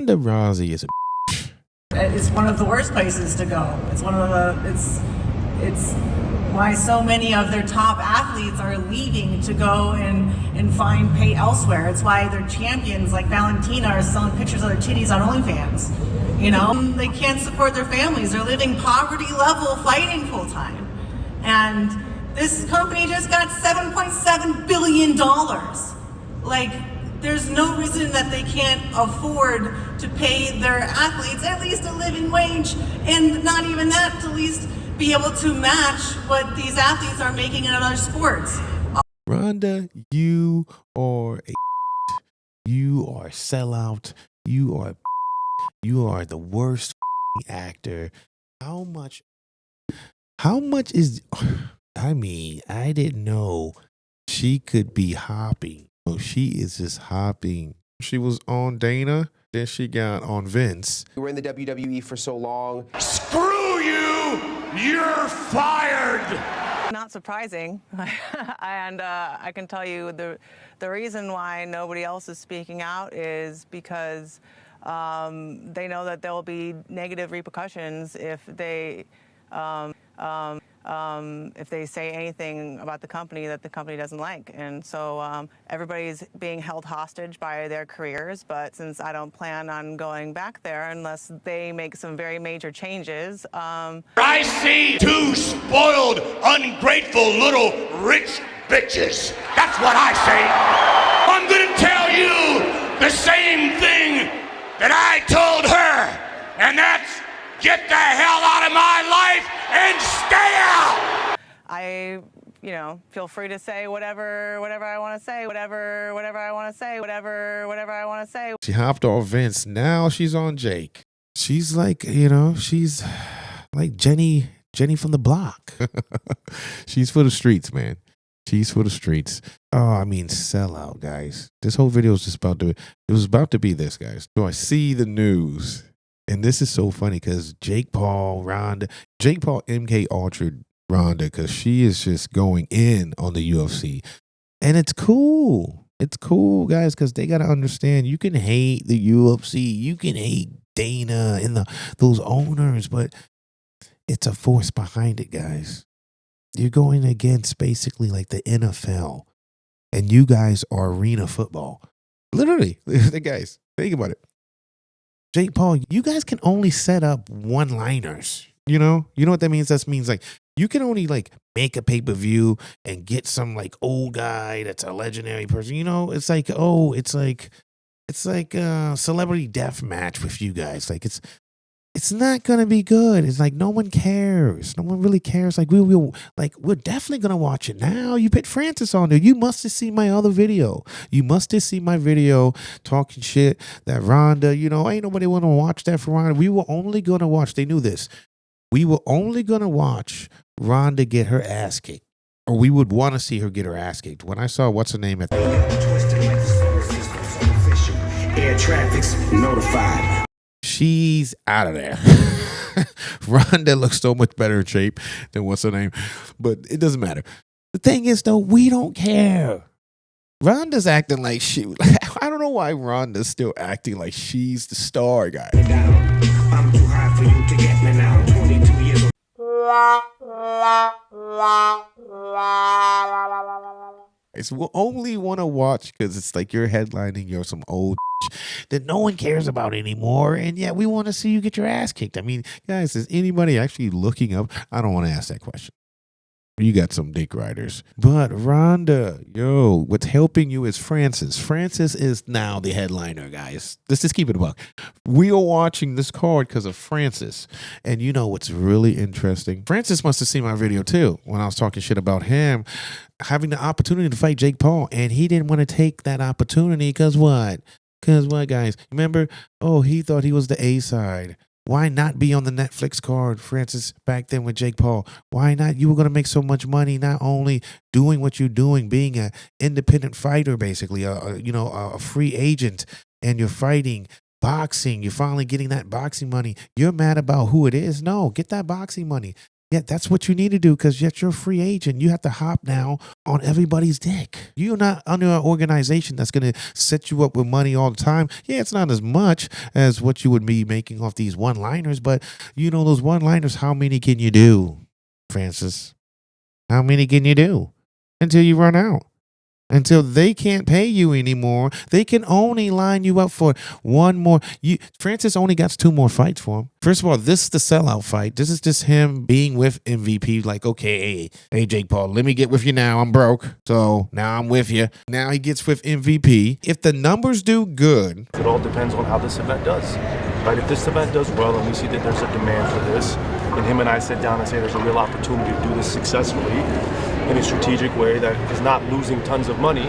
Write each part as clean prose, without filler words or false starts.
Ronda Rousey is a It's one of the worst places to go. It's one of the, it's why so many of their top athletes are leaving to go and find pay elsewhere. It's why their champions like Valentina are selling pictures of their titties on OnlyFans. You know, they can't support their families. They're living poverty level fighting full time. And this company just got $7.7 billion. Like, there's no reason that they can't afford to pay their athletes at least a living wage, and not even that, to at least be able to match what these athletes are making in other sports. Ronda, you are a you are a sellout. You are the worst actor. How much is, I mean, I didn't know she could be hopping. Oh, she is just hopping. She was on Dana, then she got on Vince. You were in the WWE for so long. Screw you! You're fired! Not surprising, and I can tell you the reason why nobody else is speaking out is because they know that there will be negative repercussions if they say anything about the company that the company doesn't like. And so everybody's being held hostage by their careers, but since I don't plan on going back there unless they make some very major changes. I see two spoiled, ungrateful little rich bitches. That's what I say. I'm gonna tell you the same thing that I told her, and that's get the hell out of my life and stay out! I, feel free to say whatever I want to say, whatever I want to say, whatever I want to say. She hopped off Vince. Now she's on Jake. She's like, she's like Jenny from the block. She's for the streets, man. She's for the streets. Oh, I mean, sellout, guys. This whole video is just it was about to be this, guys. So I see the news. And this is so funny because Jake Paul, MK Ultra Ronda, because she is just going in on the UFC. And it's cool. It's cool, guys, because they got to understand you can hate the UFC. You can hate Dana and those owners, but it's a force behind it, guys. You're going against basically like the NFL. And you guys are arena football. Literally, guys, think about it. Jake Paul, you guys can only set up one-liners. You know what that means? That means like you can only like make a pay-per-view and get some like old guy that's a legendary person. It's like a celebrity death match with you guys. Like it's not gonna be good. It's like no one cares. No one really cares. Like we're definitely gonna watch it now. You put Francis on there. You must have seen my other video. You must have seen my video talking shit that Ronda. Ain't nobody wanna watch that for Ronda. We were only gonna watch. They knew this. We were only gonna watch Ronda get her ass kicked, or we would want to see her get her ass kicked. When I saw what's her name at the air traffic's notified. She's out of there. Ronda looks so much better in shape than what's her name, but it doesn't matter. The thing is, though, we don't care. Ronda's acting like I don't know why Ronda's still acting like she's the star, guy. I'm too high for you to get me now. 22 years old. We'll only want to watch because it's like you're headlining, you're some old that no one cares about anymore, and yet we want to see you get your ass kicked. I mean, guys, is anybody actually looking up? I don't want to ask that question. You got some dick riders. But Ronda, what's helping you is Francis. Francis is now the headliner, guys. Let's just keep it a buck. We are watching this card because of Francis. And you know what's really interesting? Francis must have seen my video too when I was talking shit about him having the opportunity to fight Jake Paul. And he didn't want to take that opportunity because what? Because what, guys? Remember? Oh, he thought he was the A side. Why not be on the Netflix card, Francis, back then with Jake Paul? Why not? You were going to make so much money not only doing what you're doing, being an independent fighter, basically, a free agent, and you're fighting boxing. You're finally getting that boxing money. You're mad about who it is? No, get that boxing money. Yeah, that's what you need to do because yet you're a free agent. You have to hop now on everybody's dick. You're not under an organization that's going to set you up with money all the time. Yeah, it's not as much as what you would be making off these one-liners, but you know those one-liners, how many can you do, Francis? How many can you do until you run out? Until they can't pay you anymore, they can only line you up for one more. Francis only got 2 more fights for him. First of all, this is the sellout fight. This is just him being with MVP. Like, okay, hey, Jake Paul, let me get with you now. I'm broke, so now I'm with you. Now he gets with MVP. If the numbers do good, it all depends on how this event does. Right? If this event does well, and we see that there's a demand for this, and him and I sit down and say there's a real opportunity to do this successfully in a strategic way that is not losing tons of money,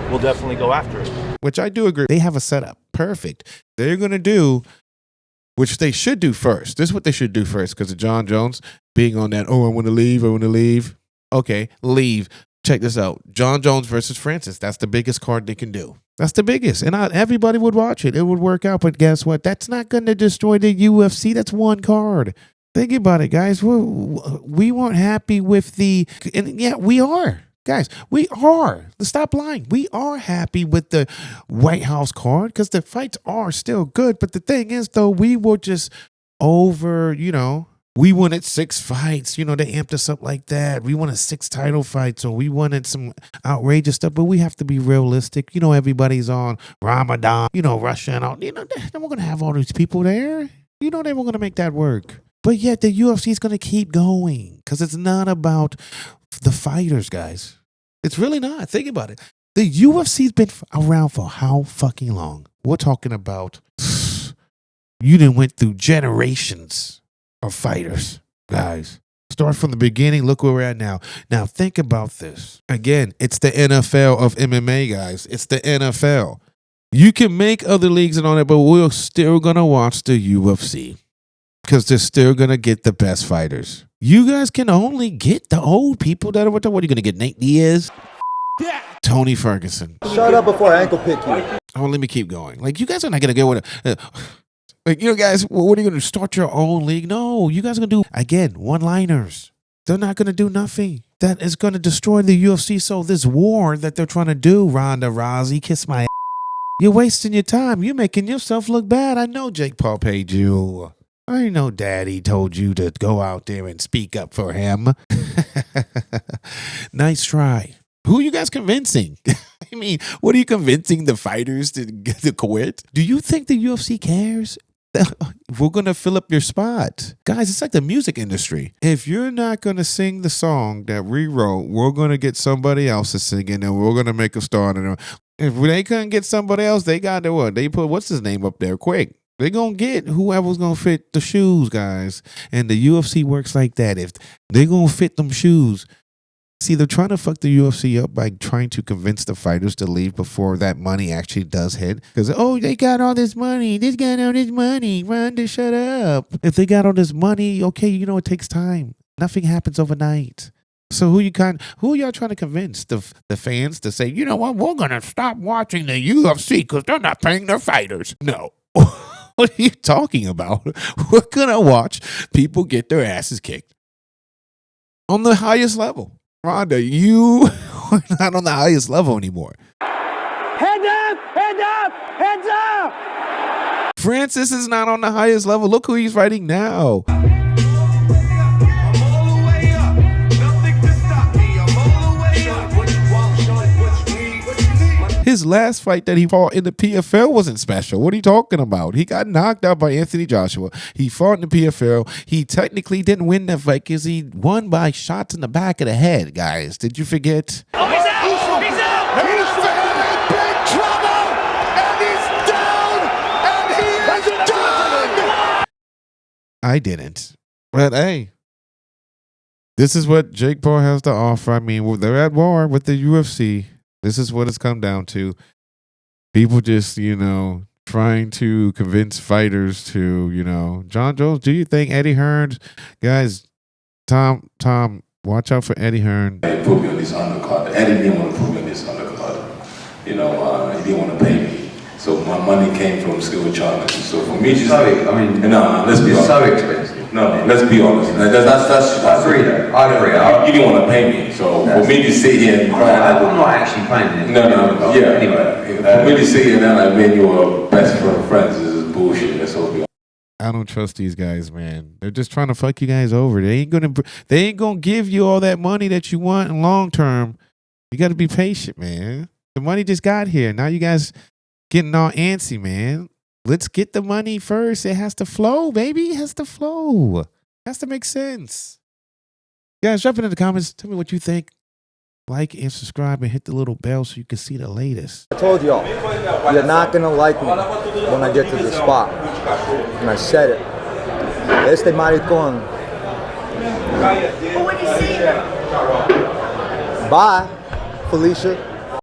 we'll definitely go after it. Which I do agree. They have a setup. Perfect. They're going to do, which they should do first. This is what they should do first because of Jon Jones being on that, oh, I want to leave. Okay, leave. Check this out. Jon Jones versus Francis. That's the biggest card they can do. That's the biggest. And everybody would watch it. It would work out. But guess what? That's not going to destroy the UFC. That's one card. Think about it, guys. We weren't happy with and yeah, we are. Guys, we are. Stop lying. We are happy with the White House card because the fights are still good. But the thing is, though, we were just over, we wanted 6 fights. They amped us up like that. We wanted 6 title fights, or we wanted some outrageous stuff. But we have to be realistic. Everybody's on Ramadan, Russia and all. Then we're going to have all these people there. They were going to make that work. But yet the UFC is going to keep going because it's not about the fighters, guys. It's really not. Think about it. The UFC's been around for how fucking long? We're talking about, you done went through generations of fighters, guys. Start from the beginning. Look where we're at now. Now think about this. Again, it's the NFL of MMA, guys. It's the NFL. You can make other leagues and all that, but we're still going to watch the UFC. Because they're still going to get the best fighters. You guys can only get the old people that are what are you going to get? Nate Diaz? Yeah. Tony Ferguson. Shut up before I ankle pick you. Oh, let me keep going. Like, you guys are not going to get what guys, what are you going to start your own league? No, you guys are going to do, again, one-liners. They're not going to do nothing. That is going to destroy the UFC. So this war that they're trying to do, Ronda Rousey, kiss my ass. You're wasting your time. You're making yourself look bad. I know Jake Paul paid you. I know Daddy told you to go out there and speak up for him. Nice try. Who are you guys convincing? I mean, what are you convincing the fighters to quit? Do you think the UFC cares? We're going to fill up your spot. Guys, it's like the music industry. If you're not going to sing the song that we wrote, we're going to get somebody else to sing it, and we're going to make a star. If they couldn't get somebody else, they got to what? They put, what's his name up there quick. They're going to get whoever's going to fit the shoes, guys. And the UFC works like that. If they're going to fit them shoes. See, they're trying to fuck the UFC up by trying to convince the fighters to leave before that money actually does hit. Because, they got all this money. They got all this money. Ronda, shut up. If they got all this money, okay, it takes time. Nothing happens overnight. So who are y'all trying to convince? The fans to say, you know what, we're going to stop watching the UFC because they're not paying their fighters. No. What are you talking about? We're going to watch people get their asses kicked on the highest level. Ronda, you are not on the highest level anymore. Heads up! Heads up! Heads up! Francis is not on the highest level. Look who he's fighting now. His last fight that he fought in the PFL wasn't special. What are you talking about? He got knocked out by Anthony Joshua. He fought in the PFL. He technically didn't win that fight because he won by shots in the back of the head, guys. Did you forget? Oh, he's out! He's out! He's in big trouble! And he's down! And he is done! I didn't. But hey, this is what Jake Paul has to offer. I mean, they're at war with the UFC. This is what it's come down to. People just, trying to convince fighters to, Jon Jones, do you think Eddie Hearn, guys, Tom, watch out for Eddie Hearn. They put me on this undercard. Eddie didn't want to put me on this undercard. He didn't want to pay me. So my money came from skilled charges. So for me, let's be honest. So expensive. No, let's be honest. That's I agree. You didn't want to pay me, so for me to sit here and I'm not actually paying it. No. Yeah. Anyway, for me to sit here and like, man, you were best friends is bullshit. Let's all be honest. I don't trust these guys, man. They're just trying to fuck you guys over. They ain't gonna give you all that money that you want in long term. You got to be patient, man. The money just got here. Now you guys getting all antsy, man. Let's get the money first. It has to flow, baby. It has to flow. It has to make sense. Guys, drop it in the comments. Tell me what you think. Like and subscribe and hit the little bell so you can see the latest. I told y'all, you're not gonna like me when I get to the spot. And I said it. Este maricón. But when you see Bye, Felicia.